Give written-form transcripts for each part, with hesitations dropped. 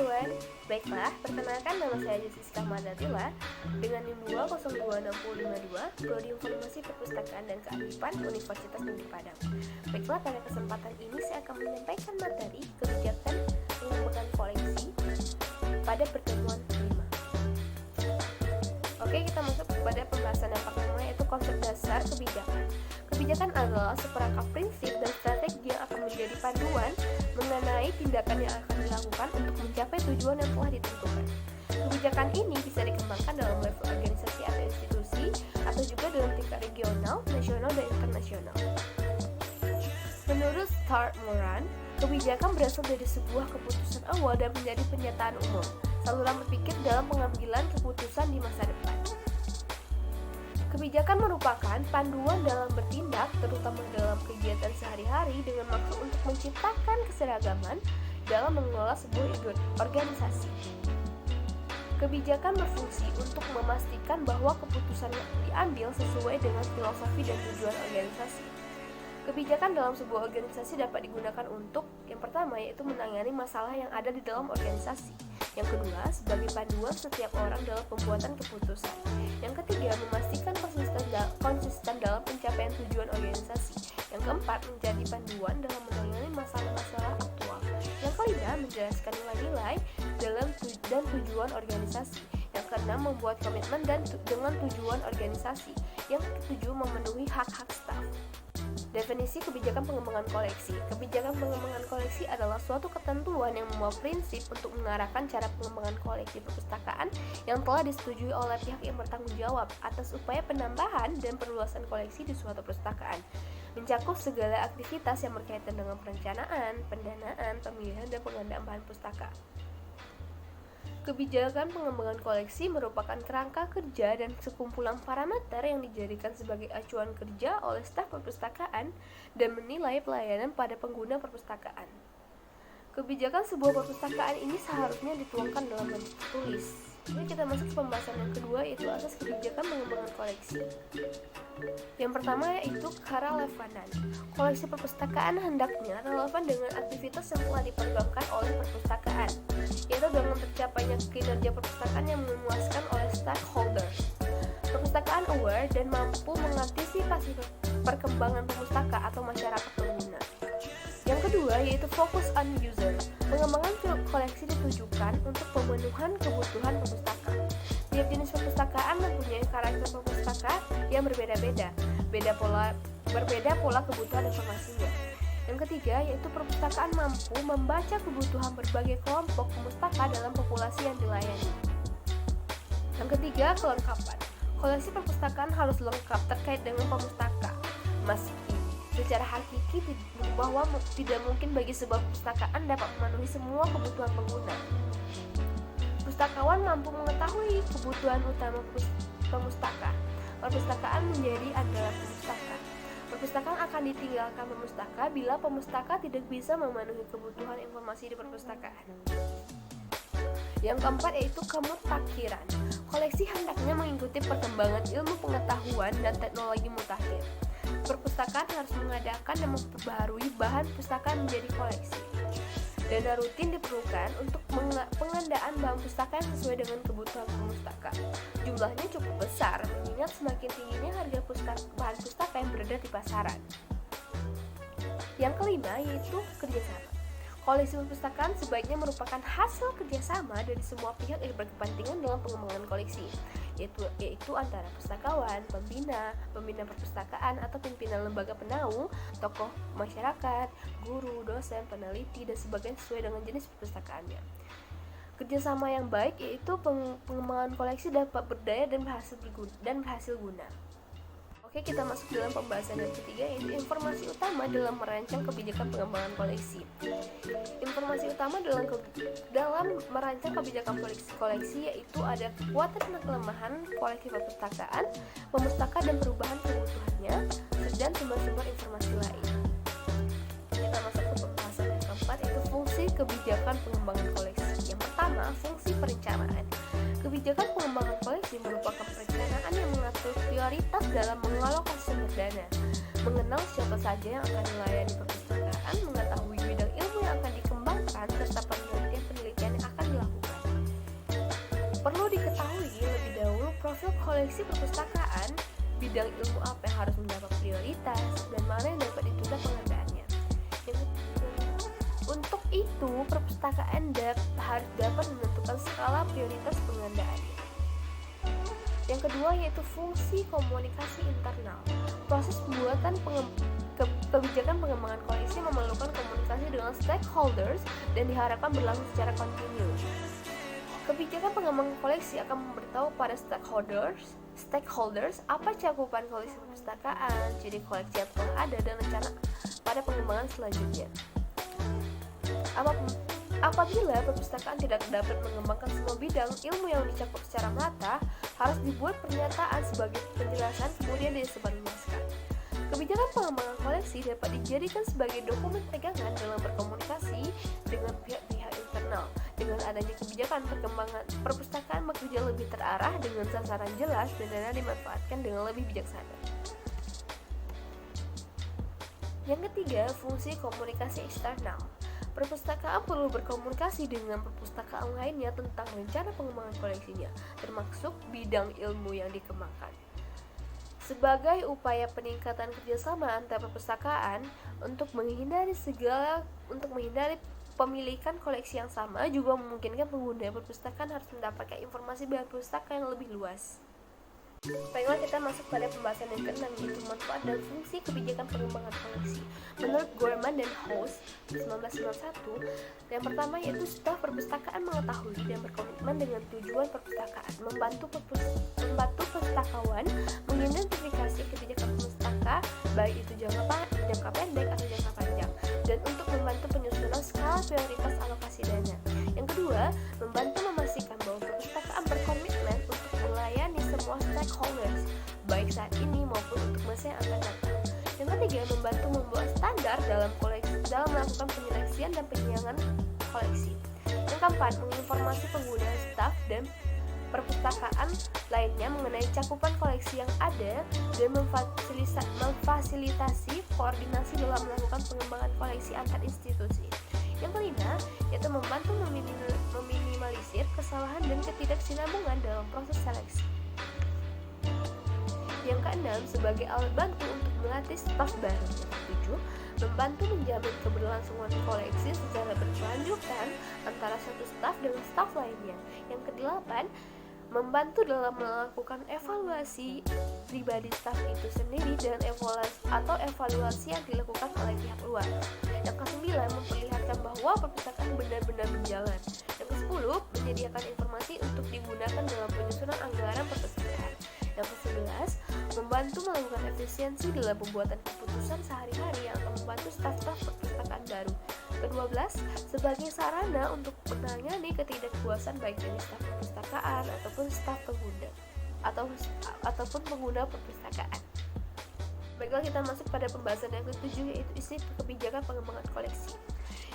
everyone. Baiklah, perkenalkan nama saya Jessica Madatila dengan NIM 2026052, Prodi Informasi Perpustakaan dan Kearifan Universitas Negeri Padang. Baiklah, pada kesempatan ini saya akan menyampaikan materi kebijakan pengembangan koleksi pada pertemuan kelima. Oke, kita masuk kepada pembahasan yang pertama, yaitu konsep dasar kebijakan. Kebijakan adalah seperangkat prinsip dan strategi yang akan menjadi panduan mengenai tindakan yang akan dilakukan untuk mencapai tujuan yang telah ditentukan. Kebijakan ini bisa dikembangkan dalam level organisasi atau institusi, atau juga dalam tingkat regional, nasional, dan internasional. Menurut Stuart Moran, kebijakan berasal dari sebuah keputusan awal dan menjadi pernyataan umum, saluran berpikir dalam pengambilan keputusan di masa depan. Kebijakan merupakan panduan dalam bertindak, terutama dalam kegiatan sehari-hari dengan maksud untuk menciptakan keseragaman dalam mengelola sebuah organisasi. Kebijakan berfungsi untuk memastikan bahwa keputusan yang diambil sesuai dengan filosofi dan tujuan organisasi. Kebijakan dalam sebuah organisasi dapat digunakan untuk, yang pertama, yaitu menangani masalah yang ada di dalam organisasi. Yang kedua, sebagai panduan setiap orang dalam pembuatan keputusan. Yang ketiga, memastikan konsisten dalam pencapaian tujuan organisasi. Yang keempat, menjadi panduan dalam menangani masalah-masalah aktual. Yang kelima, menjelaskan nilai-nilai dan tujuan organisasi. Yang keenam, membuat komitmen dengan tujuan organisasi. Yang ketujuh, memenuhi hak-hak staf. Definisi kebijakan pengembangan koleksi. Kebijakan pengembangan koleksi adalah suatu ketentuan yang membawa prinsip untuk mengarahkan cara pengembangan koleksi perpustakaan yang telah disetujui oleh pihak yang bertanggung jawab atas upaya penambahan dan perluasan koleksi di suatu perpustakaan, mencakup segala aktivitas yang berkaitan dengan perencanaan, pendanaan, pemilihan, dan pengadaan bahan pustaka. Kebijakan pengembangan koleksi merupakan kerangka kerja dan sekumpulan parameter yang dijadikan sebagai acuan kerja oleh staf perpustakaan dan menilai pelayanan pada pengguna perpustakaan. Kebijakan sebuah perpustakaan ini seharusnya dituangkan dalam bentuk tertulis. Jadi kita masuk ke pembahasan yang kedua, yaitu asas kebijakan pengembangan koleksi. Yang pertama yaitu kerelevanan. Koleksi perpustakaan hendaknya relevan dengan aktivitas yang telah diperjuangkan oleh perpustakaan, yaitu dengan tercapainya kinerja perpustakaan yang memuaskan oleh stakeholder. Perpustakaan aware dan mampu mengantisipasi perkembangan perpustaka atau masyarakat pengguna. Yang kedua yaitu fokus on user. Pengembangan koleksi ditujukan untuk pemenuhan kebutuhan perpustaka. Tiap jenis perpustakaan mempunyai karakter perpustaka yang berbeda-beda, berbeda pola kebutuhan informasinya. Yang ketiga yaitu perpustakaan mampu membaca kebutuhan berbagai kelompok pustaka dalam populasi yang dilayani. Yang ketiga, kelengkapan. Koleksi perpustakaan harus lengkap terkait dengan pemustaka. Meski secara hakiki bahwa tidak mungkin bagi sebuah perpustakaan dapat memenuhi semua kebutuhan pengguna. Pustakawan mampu mengetahui kebutuhan utama pemustaka. Perpustakaan menjadi andalan pemustaka. Perpustakaan akan ditinggalkan pemustaka bila pemustaka tidak bisa memenuhi kebutuhan informasi di perpustakaan. Yang keempat yaitu kemutakhiran. Koleksi hendaknya mengikuti perkembangan ilmu pengetahuan dan teknologi mutakhir. Perpustakaan harus mengadakan dan memperbaharui bahan pustaka menjadi koleksi. Dana rutin diperlukan untuk pengadaan bahan pustaka yang sesuai dengan kebutuhan pemustaka. Jumlahnya cukup besar, mengingat semakin tingginya harga bahan pustaka yang beredar di pasaran. Yang kelima yaitu kerjasama. Koleksi perpustakaan sebaiknya merupakan hasil kerjasama dari semua pihak yang berkepentingan dalam pengembangan koleksi, yaitu antara pustakawan, pembina perpustakaan atau pimpinan lembaga penaung, tokoh masyarakat, guru, dosen, peneliti, dan sebagainya sesuai dengan jenis perpustakaannya. Kerjasama yang baik yaitu pengembangan koleksi dapat berdaya dan berhasil guna. Oke, kita masuk dalam pembahasan yang ketiga, yaitu informasi utama dalam merancang kebijakan pengembangan koleksi. Informasi utama dalam merancang kebijakan koleksi yaitu ada kekuatan dan kelemahan koleksi perpustakaan, pemustaka dan perubahan kebutuhannya, dan sumber-sumber informasi lain. Kita masuk ke pembahasan yang keempat, yaitu fungsi kebijakan pengembangan koleksi. Yang pertama, fungsi perencanaan. Kebijakan pengembangan koleksi merupakan perencanaan yang mengatur prioritas dalam mengalokasi sumber dana, mengenal siapa saja yang akan dilayani perpustakaan, mengetahui bidang ilmu yang akan dikembangkan, serta penelitian yang akan koleksi perpustakaan, bidang ilmu apa yang harus mendapat prioritas, dan mana yang dapat ditunda pengerjaannya. Untuk itu, perpustakaan harus dapat menentukan skala prioritas pengerjaannya. Yang kedua yaitu fungsi komunikasi internal. Proses pembuatan kebijakan pengembangan koleksi memerlukan komunikasi dengan stakeholders dan diharapkan berlangsung secara kontinu. Kebijakan pengembangan koleksi akan memberitahu pada stakeholders apa cakupan koleksi perpustakaan, ciri koleksi yang telah ada, dan rencana pada pengembangan selanjutnya. Apabila perpustakaan tidak dapat mengembangkan semua bidang ilmu yang dicakup secara merata, harus dibuat pernyataan sebagai penjelasan kemudian disebarluaskan. Kebijakan pengembangan koleksi dapat dijadikan sebagai dokumen pegangan dalam berkomunikasi dengan pihak-pihak internal. Dengan adanya kebijakan perkembangan perpustakaan bekerja lebih terarah dengan sasaran jelas dan dana dimanfaatkan dengan lebih bijaksana. Yang ketiga, fungsi komunikasi eksternal. Perpustakaan perlu berkomunikasi dengan perpustakaan lainnya tentang rencana pengembangan koleksinya, termasuk bidang ilmu yang dikembangkan. Sebagai upaya peningkatan kerjasama antar perpustakaan untuk menghindari pemilikan koleksi yang sama, juga memungkinkan pengguna perpustakaan harus mendapatkan informasi bahan pustaka yang lebih luas. Baiklah, kita masuk pada pembahasan yang keenam, yaitu manfaat dan fungsi kebijakan pengembangan koleksi. Menurut Gorman dan House 1991, yang pertama yaitu staf perpustakaan mengetahui dan berkomitmen dengan tujuan perpustakaan, membantu pustakawan mengidentifikasi kebijakan pustaka, baik itu jangka pendek atau jangka panjang, dan untuk membantu penyusunan skala prioritas alokasi dana. Yang kedua, membantu memastikan bahwa perpustakaan berkomitmen untuk melayani semua stakeholders, baik saat ini maupun untuk masa yang akan datang. Yang ketiga, membantu membuat standar dalam melakukan penyeleksian dan penyiangan koleksi. Yang keempat, menginformasi pengguna, staf, dan perpustakaan lainnya mengenai cakupan koleksi yang ada dan memfasilitasi koordinasi dalam melakukan pengembangan koleksi antar institusi. Yang kelima, yaitu membantu meminimalisir kesalahan dan ketidaksinambungan dalam proses seleksi. Yang keenam, sebagai alat bantu untuk melatih staf baru. Yang ketujuh, membantu menjamin keberlangsungan koleksi secara berkelanjutan antara satu staf dengan staf lainnya. Yang kedelapan, membantu dalam melakukan evaluasi pribadi staf itu sendiri dan evaluasi yang dilakukan oleh pihak luar. Yang kesembilan, memperlihatkan bahwa perpustakaan benar-benar berjalan. Yang kesepuluh, menyediakan informasi untuk digunakan dalam penyusunan anggaran perpustakaan. Yang ke-11, membantu melakukan efisiensi dalam pembuatan keputusan sehari-hari yang akan membantu staf-staf perpustakaan baru. Ke-12, sebagai sarana untuk menangani ketidakpuasan baik dari staf perpustakaan ataupun staf pengguna ataupun pengguna perpustakaan. Baiklah, kita masuk pada pembahasan yang ke-7, yaitu isi kebijakan pengembangan koleksi.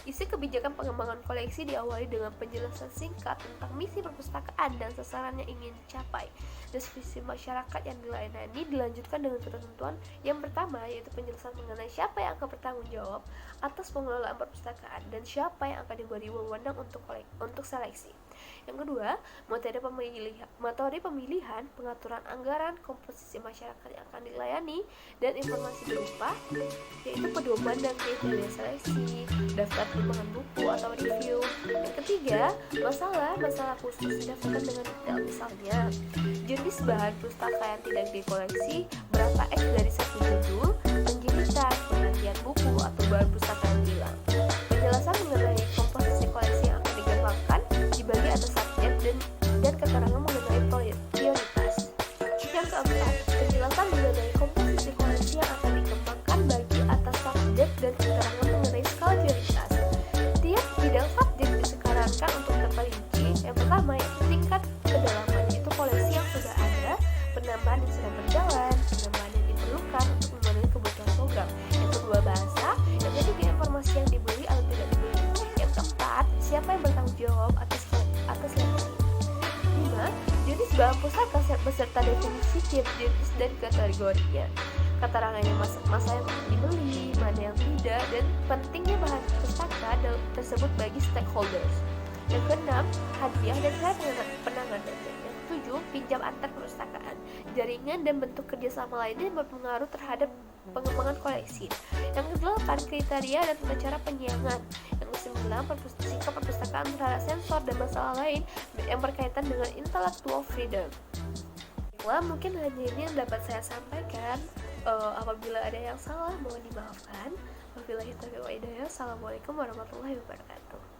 Isi kebijakan pengembangan koleksi diawali dengan penjelasan singkat tentang misi perpustakaan dan sasaran yang ingin dicapai. Deskripsi masyarakat yang dilayani dilanjutkan dengan ketentuan yang pertama, yaitu penjelasan mengenai siapa yang akan bertanggung jawab atas pengelolaan perpustakaan dan siapa yang akan diberi wewenang untuk seleksi. Yang kedua, metode pemilihan, pengaturan anggaran, komposisi masyarakat yang akan dilayani, dan informasi berupa yaitu pedoman dan kriteria seleksi, daftar perubahan buku atau review. Yang ketiga, masalah khusus didaftarkan dengan detail, misalnya jenis bahan pustaka yang tidak dikoleksi, berapa X dari satu judul, penjilitan, penghentian buku atau bahan pustaka yang hilang. Penjelasan mengenai komposisi koleksi yang akan dikembangkan dibagi atas subjek dan keterangan mengenai prioritas. Yang keempat, penjelasan mengenai komposisi koleksi yang akan dikembangkan bagi atas subjek dan keterangan mengenai skala prioritas. Tiap bidang subjek disekarangkan untuk terperinci. Yang pertama, yaitu tingkat kedalaman, yaitu koleksi yang sudah ada, penambahan yang sedang berjalan, penambahan yang diperlukan untuk memenuhi kebutuhan program. Yang kedua, bahasa. Yang ketiga, informasi yang dibeli atau tidak dibeli. Yang keempat, siapa yang bertanggung jawab atas seleksi. 5. Jenis bahan pustaka beserta definisi jenis dan kategorinya, keterangannya masa yang dibeli, mana yang tidak, dan pentingnya bahan pustaka tersebut bagi stakeholders. Yang keenam, hadiah dan cara penanganan. Yang ketujuh, pinjam antar perpustakaan. Jaringan dan bentuk kerjasama lainnya berpengaruh terhadap pengembangan koleksi. Yang kedelapan, kriteria dan tata cara penyiangan. Yang kesembilan, sikap perpustakaan terhadap sensor dan masalah lain yang berkaitan dengan intellectual freedom. Wah, mungkin hanya ini yang dapat saya sampaikan. Apabila ada yang salah, mohon dimaafkan. Wabillahi taufiq wal hidayah. Assalamualaikum warahmatullahi wabarakatuh.